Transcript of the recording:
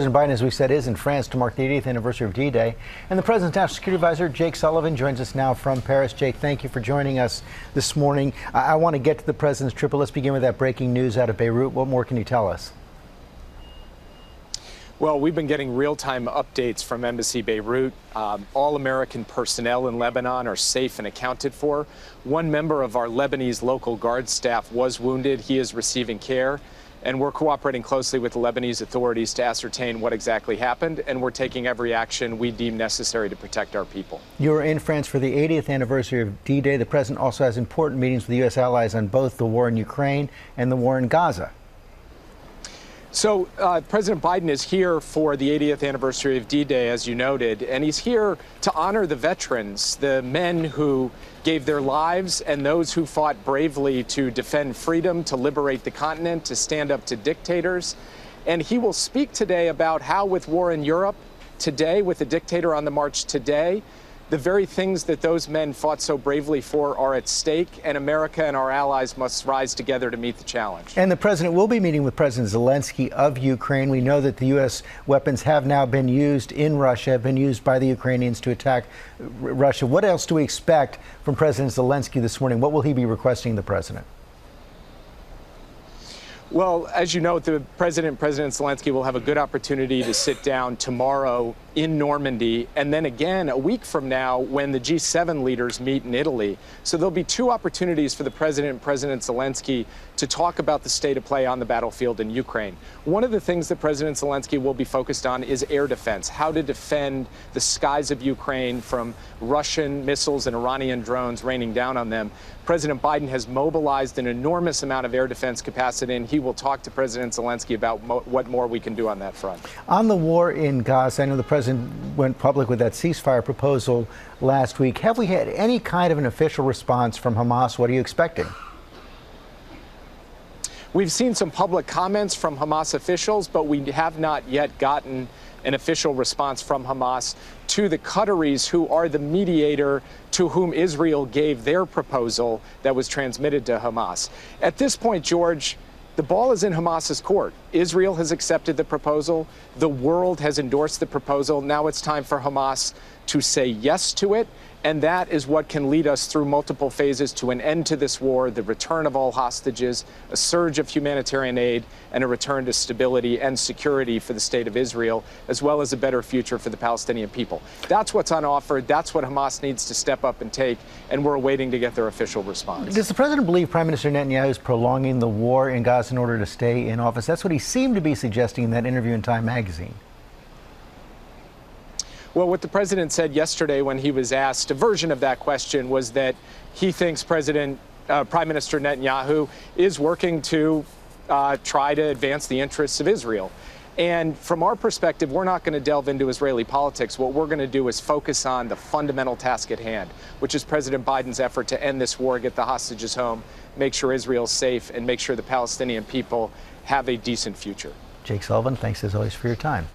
President Biden, as we said, is in France to mark the 80th anniversary of D-Day. And the President's National Security Advisor, Jake Sullivan, joins us now from Paris. Jake, thank you for joining us this morning. I want to get to the President's trip, but let's begin with that breaking news out of Beirut. What more can you tell us? Well, we've been getting real-time updates from Embassy Beirut. All American personnel in Lebanon are safe and accounted for. One member of our Lebanese local guard staff was wounded. He is receiving care. And we're cooperating closely with the Lebanese authorities to ascertain what exactly happened, and we're taking every action we deem necessary to protect our people. You're in France for the 80th anniversary of D-Day. The President also has important meetings with the U.S. allies on both the war in Ukraine and the war in Gaza. So President Biden is here for the 80th anniversary of D-Day, as you noted, and he's here to honor the veterans, the men who gave their lives and those who fought bravely to defend freedom, to liberate the continent, to stand up to dictators. And he will speak today about how, with war in Europe today, with a dictator on the march today, the very things that those men fought so bravely for are at stake, and America and our allies must rise together to meet the challenge. And the President will be meeting with President Zelensky of Ukraine. We know that the U.S. weapons have now been used in Russia, have been used by the Ukrainians to attack Russia. What else do we expect from President Zelensky this morning? What will he be requesting the President? Well, as you know, President Zelensky will have a good opportunity to sit down tomorrow in Normandy, and then again a week from now when the G7 leaders meet in Italy. So there'll be two opportunities for the President and President Zelensky to talk about the state of play on the battlefield in Ukraine. One of the things that President Zelensky will be focused on is air defense, how to defend the skies of Ukraine from Russian missiles and Iranian drones raining down on them. President Biden has mobilized an enormous amount of air defense capacity, and he will talk to President Zelensky about what more we can do on that front. On the war in Gaza, I know the President went public with that ceasefire proposal last week. Have we had any kind of an official response from Hamas? What are you expecting? We've seen some public comments from Hamas officials, but we have not yet gotten an official response from Hamas to the Qataris, who are the mediator to whom Israel gave their proposal that was transmitted to Hamas. At this point, George, the ball is in Hamas's court. Israel has accepted the proposal. The world has endorsed the proposal. Now it's time for Hamas to say yes to it. And that is what can lead us through multiple phases to an end to this war, the return of all hostages, a surge of humanitarian aid, and a return to stability and security for the state of Israel, as well as a better future for the Palestinian people. That's what's on offer. That's what Hamas needs to step up and take, and we're waiting to get their official response. Does the President believe Prime Minister Netanyahu is prolonging the war in Gaza in order to stay in office? That's what he seemed to be suggesting in that interview in Time magazine. Well, what the president said yesterday when he was asked a version of that question was that he thinks Prime Minister Netanyahu is working to try to advance the interests of Israel. And from our perspective, we're not going to delve into Israeli politics. What we're going to do is focus on the fundamental task at hand, which is President Biden's effort to end this war, get the hostages home, make sure Israel's safe, and make sure the Palestinian people have a decent future. Jake Sullivan, thanks as always for your time.